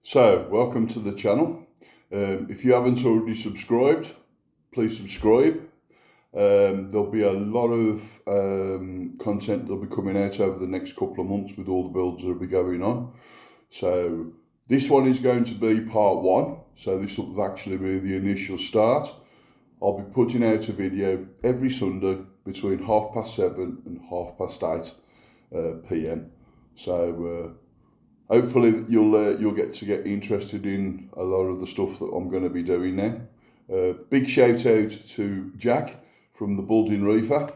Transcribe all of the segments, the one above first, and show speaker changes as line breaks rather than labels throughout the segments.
So, welcome to the channel. If you haven't already subscribed, please subscribe. There'll be a lot of content that'll be coming out over the next couple of months with all the builds that'll be going on. So, this one is going to be part one. So, this will actually be the initial start. I'll be putting out a video every Sunday between 7:30 and 8:30 p.m. So, hopefully you'll get interested in a lot of the stuff that I'm going to be doing now. Big shout out to Jack from the Building Reefer.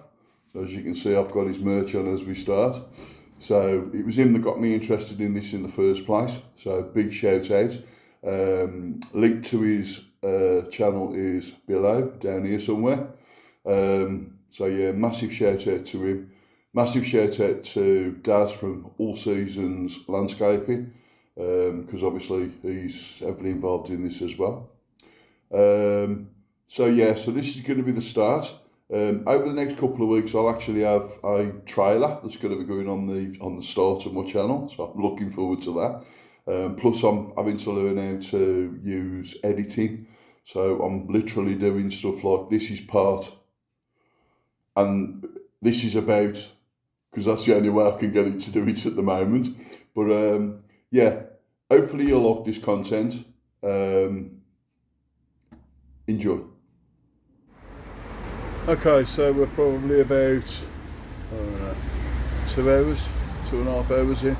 So as you can see, I've got his merch on as we start. So it was him that got me interested in this in the first place. So big shout out. Link to his channel is below, down here somewhere. So yeah, massive shout out to him. Massive shout out to Daz from All Seasons Landscaping, because obviously he's heavily involved in this as well. So this is going to be the start. Over the next couple of weeks, I'll actually have a trailer that's going to be going on the start of my channel, so I'm looking forward to that. Plus, I'm having to learn how to use editing, so I'm literally doing stuff like this is part, and this is about, because that's the only way I can get it to do it at the moment. But yeah, hopefully you'll like this content. Enjoy. Okay, so we're probably about 2 hours, 2.5 hours in.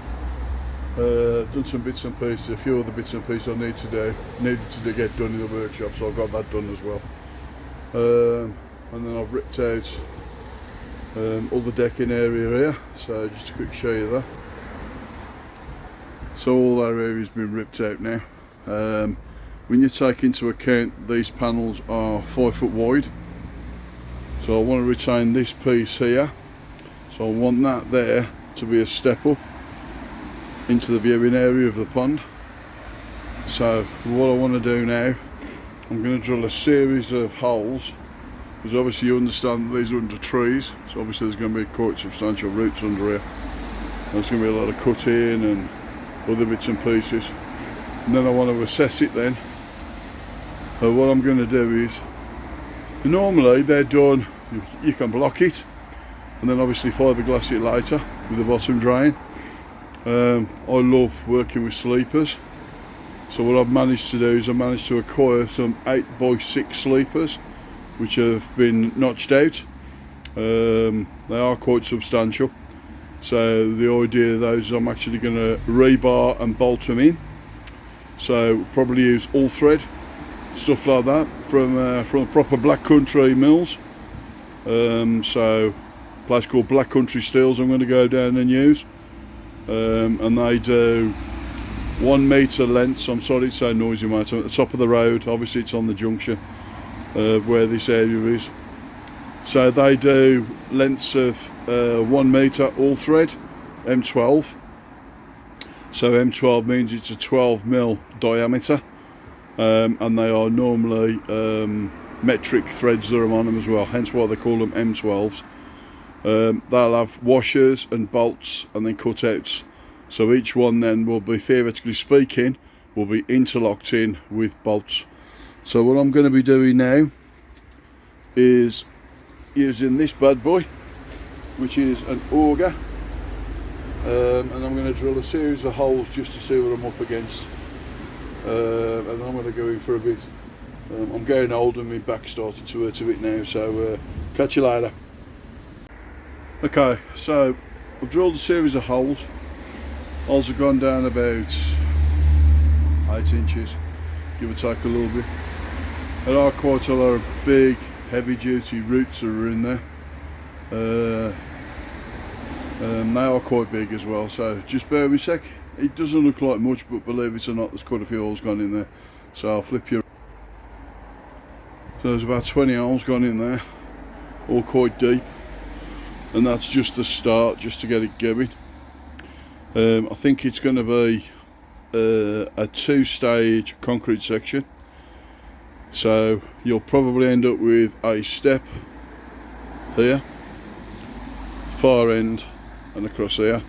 Done some bits and pieces, a few other bits and pieces I needed to get done in the workshop, so I've got that done as well. And then I've ripped out all the decking area here, so just a quick show you that. So all that area has been ripped out now. When you take into account these panels are 5 foot wide, so I want to retain this piece here, so I want that there to be a step up into the viewing area of the pond. So what I want to do now, I'm going to drill a series of holes, because obviously you understand that these are under trees, so obviously there's going to be quite substantial roots under here. There's going to be a lot of cutting and other bits and pieces. And then I want to assess it then. So what I'm going to do is, normally they're done, you can block it, and then obviously fiberglass it later with the bottom drain. I love working with sleepers. So what I've managed to do is I've managed to acquire some 8x6 sleepers, which have been notched out. They are quite substantial, so the idea of those is I'm actually going to rebar and bolt them in. So probably use all thread, stuff like that, from proper Black Country mills. So a place called Black Country Steels I'm going to go down and use, and they do 1 metre lengths. I'm sorry it's so noisy, mate. I'm at the top of the road, obviously it's on the junction where this area is. So they do lengths of 1 metre all thread, M12. So M12 means it's a 12mm diameter, and they are normally metric threads that are on them as well, hence why they call them M12s. They'll have washers and bolts and then cutouts, so each one then will be, theoretically speaking, will be interlocked in with bolts. So what I'm going to be doing now is using this bad boy, which is an auger, and I'm going to drill a series of holes just to see what I'm up against, and then I'm going to go in for a bit. I'm getting old and my back started to hurt a bit now, so catch you later. Okay, so I've drilled a series of holes. Holes have gone down about 8 inches, give or take a little bit. There are quite a lot of big, heavy duty roots that are in there. They are quite big as well, so just bear with me a sec. It doesn't look like much, but believe it or not, there's quite a few holes gone in there. So I'll flip you. So there's about 20 holes gone in there, all quite deep, and that's just the start, just to get it going. I think it's going to be a 2-stage concrete section. So you'll probably end up with a step here, far end, and across here,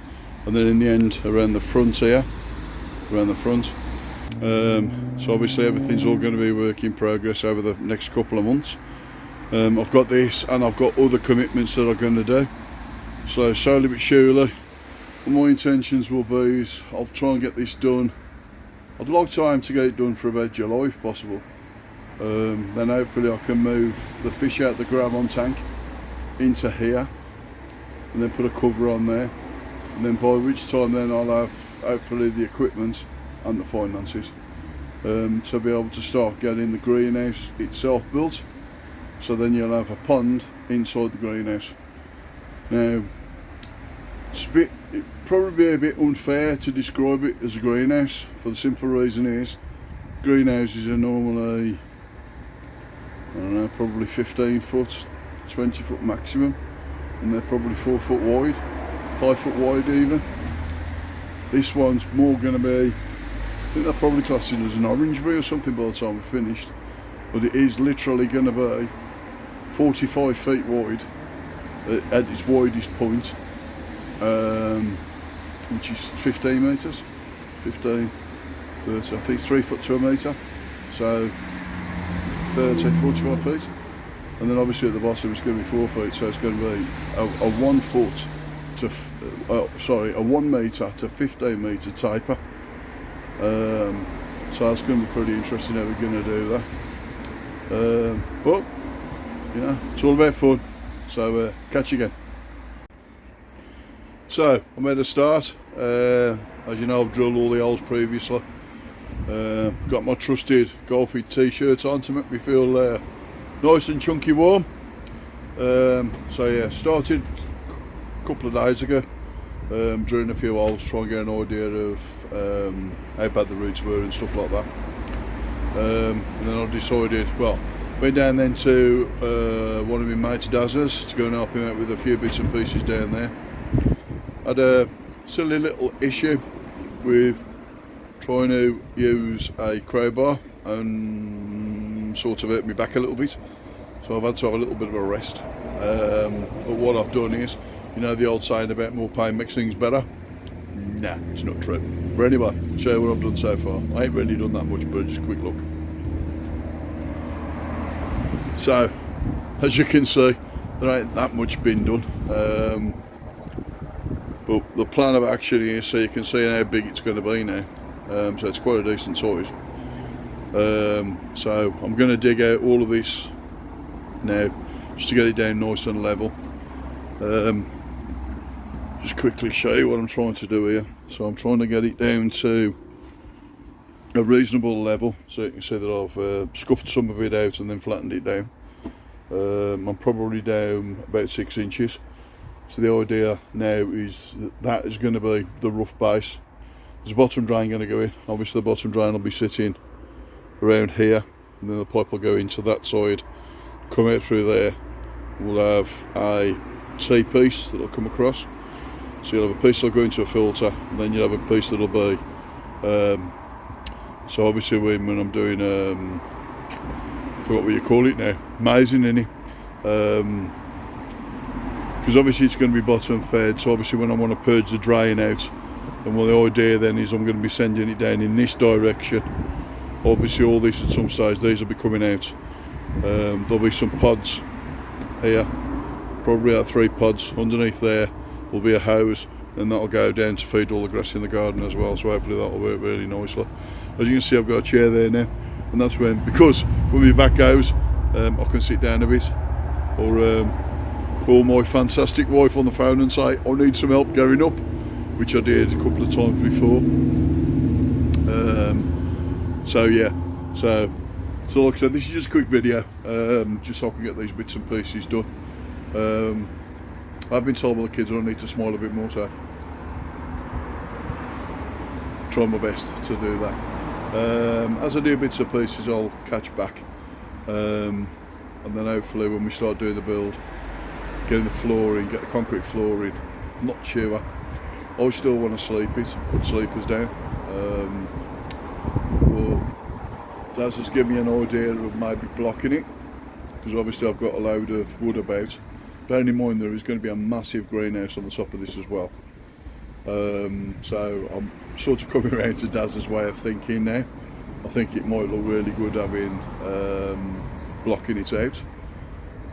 and then in the end around the front here, around the front. So obviously everything's all going to be work in progress over the next couple of months. I've got this and I've got other commitments that I'm going to do. So slowly but surely, what my intentions will be is I'll try and get this done. I'd like to aim to get it done for about July if possible. Then hopefully I can move the fish out the grab on tank into here and then put a cover on there, and then by which time then I'll have hopefully the equipment and the finances to be able to start getting the greenhouse itself built. So then you'll have a pond inside the greenhouse. Now it'd probably be a bit unfair to describe it as a greenhouse, for the simple reason is greenhouses are normally, I don't know, probably 15 foot, 20 foot maximum, and they're probably 4 foot wide, 5 foot wide even. This one's more going to be, I think they're probably classed it as an orangery or something by the time we're finished, but it is literally going to be 45 feet wide at its widest point, which is 15 metres, 15, 30, I think 3 foot to a metre, so 30, 45 feet, and then obviously at the bottom it's going to be 4 feet, so it's going to be a 1 foot to, a 1 metre to 15 metre taper. So that's going to be pretty interesting how we're going to do that. But you know, it's all about fun. So catch you again. So I made a start. As you know, I've drilled all the holes previously. Got my trusted Golfy t-shirt on to make me feel nice and chunky warm. So yeah, started a couple of days ago, drilling a few holes, trying to get an idea of how bad the roots were and stuff like that. And then I decided, well, went down then to one of my mates' Daz's to go and help him out with a few bits and pieces down there. Had a silly little issue with trying to use a crowbar and sort of hurt me back a little bit, so I've had to have a little bit of a rest. But what I've done is, you know the old saying about more pain makes things better? Nah, it's not true. But anyway, show you what I've done so far. I ain't really done that much, but just a quick look. So, as you can see, there ain't that much been done. But the plan of action is, so you can see how big it's going to be now. So it's quite a decent size. So I'm going to dig out all of this now, just to get it down nice and level. Just quickly show you what I'm trying to do here. So I'm trying to get it down to a reasonable level, so you can see that I've scuffed some of it out and then flattened it down. I'm probably down about 6 inches. So the idea now is that is going to be the rough base. There's a bottom drain going to go in. Obviously the bottom drain will be sitting around here, and then the pipe will go into that side, come out through there. We'll have a T-piece that will come across. So you'll have a piece that'll go into a filter, and then you'll have a piece that'll be so obviously when I'm doing I forgot what you call it now, mazing in it, because obviously it's going to be bottom fed, so obviously when I want to purge the drain out, and well, the idea then is I'm going to be sending it down in this direction. Obviously all this at some stage, these will be coming out. There'll be some pods here, probably about 3 pods. Underneath there will be a hose, and that'll go down to feed all the grass in the garden as well, so hopefully that'll work really nicely. As you can see, I've got a chair there now, and that's because when my back goes, I can sit down a bit, or call my fantastic wife on the phone and say I need some help going up, which I did a couple of times before. So yeah, so like I said, this is just a quick video, just so I can get these bits and pieces done. I've been told by the kids I need to smile a bit more, so try my best to do that. As I do bits and pieces, I'll catch back, and then hopefully when we start doing the build, getting the flooring, get the concrete flooring, not sure. I still want to sleep it, put sleepers down. That's just give me an idea of maybe blocking it, because obviously I've got a load of wood about. Bearing in mind there is going to be a massive greenhouse on the top of this as well. So I'm sort of coming around to Daz's way of thinking now. I think it might look really good having blocking it out.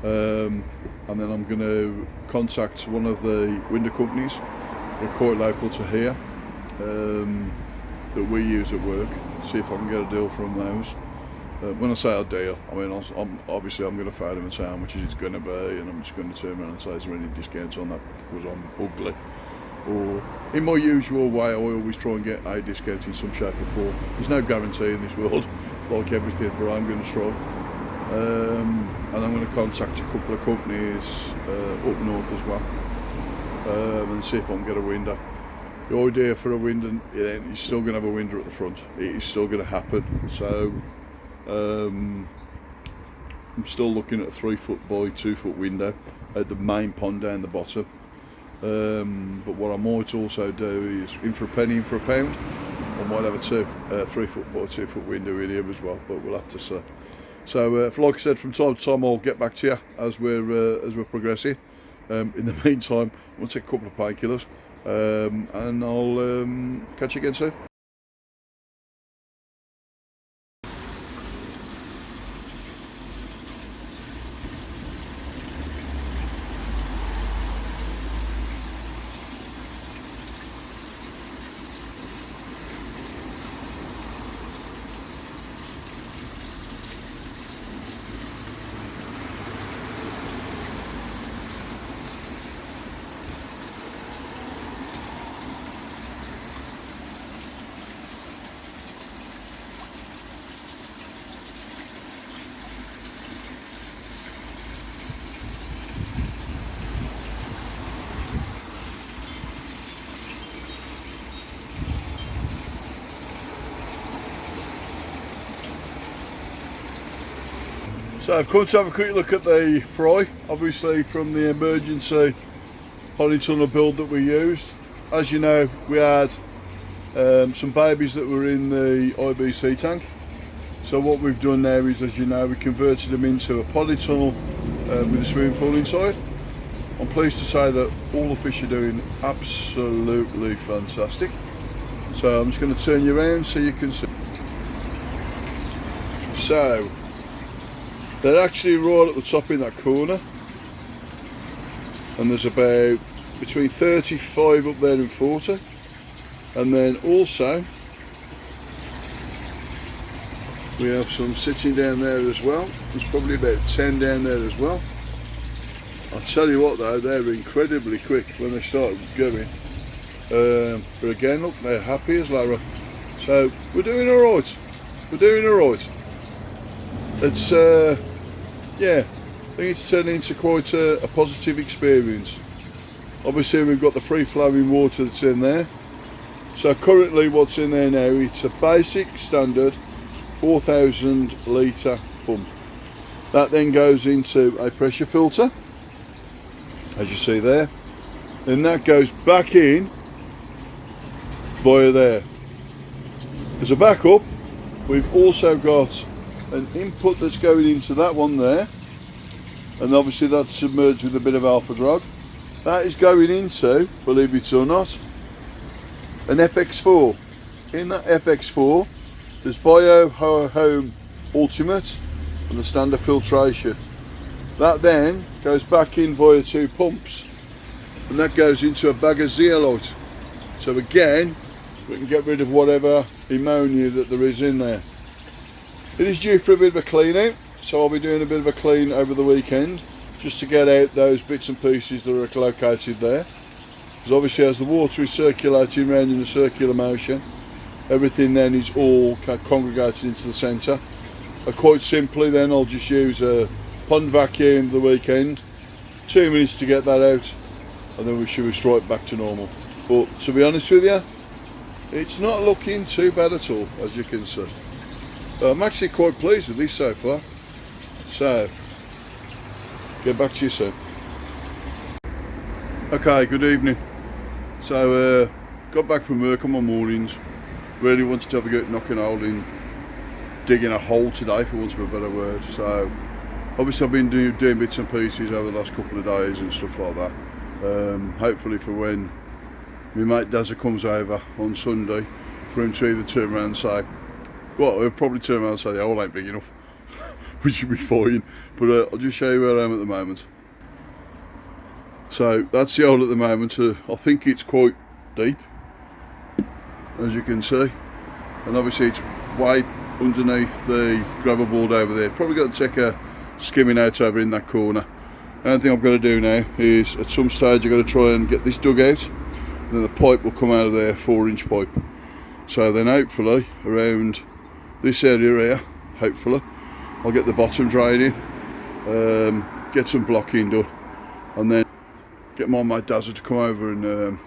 And then I'm going to contact one of the window companies. They're quite local to here, that we use at work. See if I can get a deal from those. When I say a deal, I mean I'm obviously going to phone them and say how much it's going to be, and I'm just going to turn around and say, is there any discounts on that because I'm ugly? Or in my usual way, I always try and get a discount in some shape or form. There's no guarantee in this world, like everything, but I'm going to try. And I'm going to contact a couple of companies up north as well, and see if I can get a window. The idea for a window, you're still going to have a window at the front. It is still going to happen. So I'm still looking at a 3 foot by 2 foot window at the main pond down the bottom. But what I might also do is, in for a penny, in for a pound, I might have a 3 foot by 2 foot window in here as well. But we'll have to see. So, like I said, from time to time I'll get back to you as we're progressing. In the meantime, we'll take a couple of painkillers, and I'll catch you again soon. So I've come to have a quick look at the fry, obviously from the emergency polytunnel build that we used. As you know, we had some babies that were in the IBC tank. So what we've done now is, as you know, we converted them into a polytunnel with a swimming pool inside. I'm pleased to say that all the fish are doing absolutely fantastic. So I'm just going to turn you around so you can see. So they're actually right at the top in that corner, and there's about between 35 up there and 40, and then also we have some sitting down there as well. There's probably about 10 down there as well. I'll tell you what though, they're incredibly quick when they start going, but again, look, they're happy as Lara. So we're doing alright, it's yeah, I think it's turning into quite a positive experience. Obviously we've got the free flowing water that's in there. So currently what's in there now, it's a basic standard 4,000 litre pump. That then goes into a pressure filter, as you see there. Then that goes back in via there. As a backup, we've also got an input that's going into that one there, and obviously that's submerged with a bit of alpha drag. That is going into, believe it or not, an FX4. In that FX4 there's Bio Home Ultimate and the standard filtration. That then goes back in via 2 pumps, and that goes into a bag of zeolite. So again, we can get rid of whatever ammonia that there is in there. It is due for a bit of a clean out, so I'll be doing a bit of a clean over the weekend just to get out those bits and pieces that are located there. Because obviously as the water is circulating around in a circular motion, everything then is all congregated into the centre. Quite simply then I'll just use a pond vacuum the weekend, 2 minutes to get that out, and then we should be straight back to normal. But to be honest with you, it's not looking too bad at all, as you can see. I'm actually quite pleased with this so far. So, get back to you soon. Okay, good evening. So, got back from work on my mornings. Really wanted to have a go at knocking a hole in, digging a hole today, for want of a better word. So, obviously I've been doing bits and pieces over the last couple of days and stuff like that. Hopefully for when my mate Dazza comes over on Sunday, for him to either turn around and say, Well, I'll probably turn around and say the hole ain't big enough, which should be fine. But I'll just show you where I am at the moment. So that's the hole at the moment. I think it's quite deep, as you can see, and obviously it's way underneath the gravel board over there. Probably got to take a skimming out over in that corner. The only thing I've got to do now is at some stage I've got to try and get this dug out, and then the pipe will come out of there, 4-inch pipe. So then hopefully around this area here, hopefully I'll get the bottom drain in, get some blocking done, and then get my mate Dazza to come over and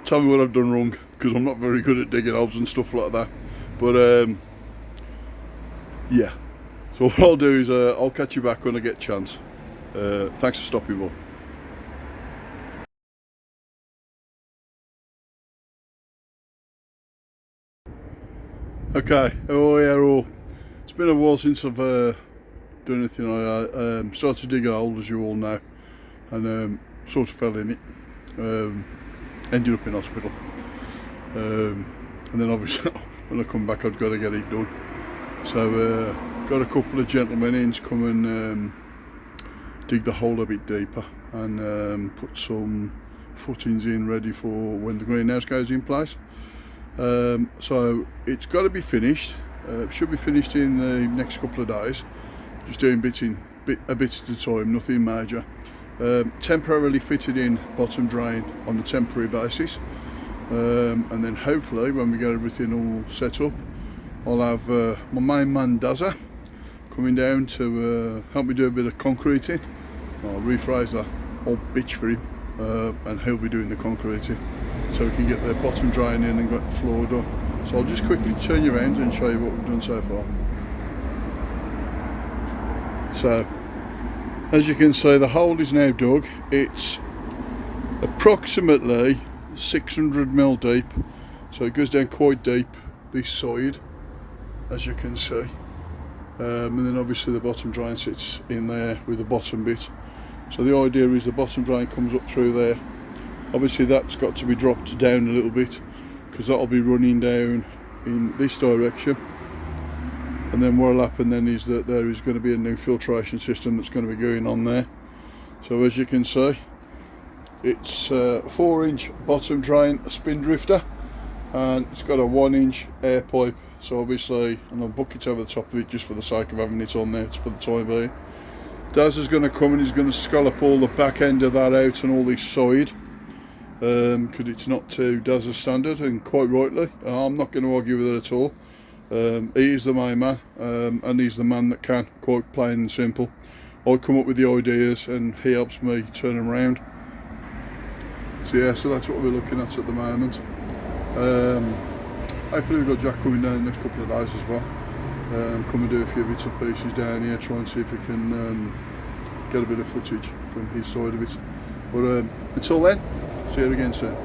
tell me what I've done wrong, because I'm not very good at digging holes and stuff like that. But yeah, so what I'll do is I'll catch you back when I get a chance. Thanks for stopping by. Okay, it's been a while since I've done anything like that. Started to dig a hole, as you all know, and sort of fell in it. Ended up in hospital, and then obviously when I come back I've got to get it done. So got a couple of gentlemen in to come and dig the hole a bit deeper and put some footings in ready for when the greenhouse goes in place. So it's got to be finished. It should be finished in the next couple of days. Just doing a bit at a time, nothing major. Temporarily fitted in bottom drain on a temporary basis, and then hopefully when we get everything all set up, I'll have my main man Dazza coming down to help me do a bit of concreting. I'll rephrase that old bitch for him, and he'll be doing the concreting, so we can get the bottom drain in and get the floor done. So I'll just quickly turn you around and show you what we've done so far. So as you can see, the hole is now dug. It's approximately 600mm deep, so it goes down quite deep this side, as you can see, and then obviously the bottom drain sits in there with the bottom bit. So the idea is the bottom drain comes up through there. Obviously that's got to be dropped down a little bit, because that'll be running down in this direction, and then what will happen then is that there is going to be a new filtration system that's going to be going on there. So as you can see, it's a 4-inch bottom drain, a spin drifter, and it's got a 1-inch air pipe. So obviously, and I'll bucket over the top of it just for the sake of having it on there for the time being. Daz is going to come and he's going to scallop all the back end of that out and all this side, because it's not to Daz's standard, and quite rightly. I'm not going to argue with it at all. He is the main man, and he's the man that can, quite plain and simple. I come up with the ideas and he helps me turn them around. So yeah, so that's what we're looking at the moment. Hopefully we've got Jack coming down the next couple of days as well. Come and do a few bits and pieces down here, try and see if we can get a bit of footage from his side of it. But until then, see you again soon.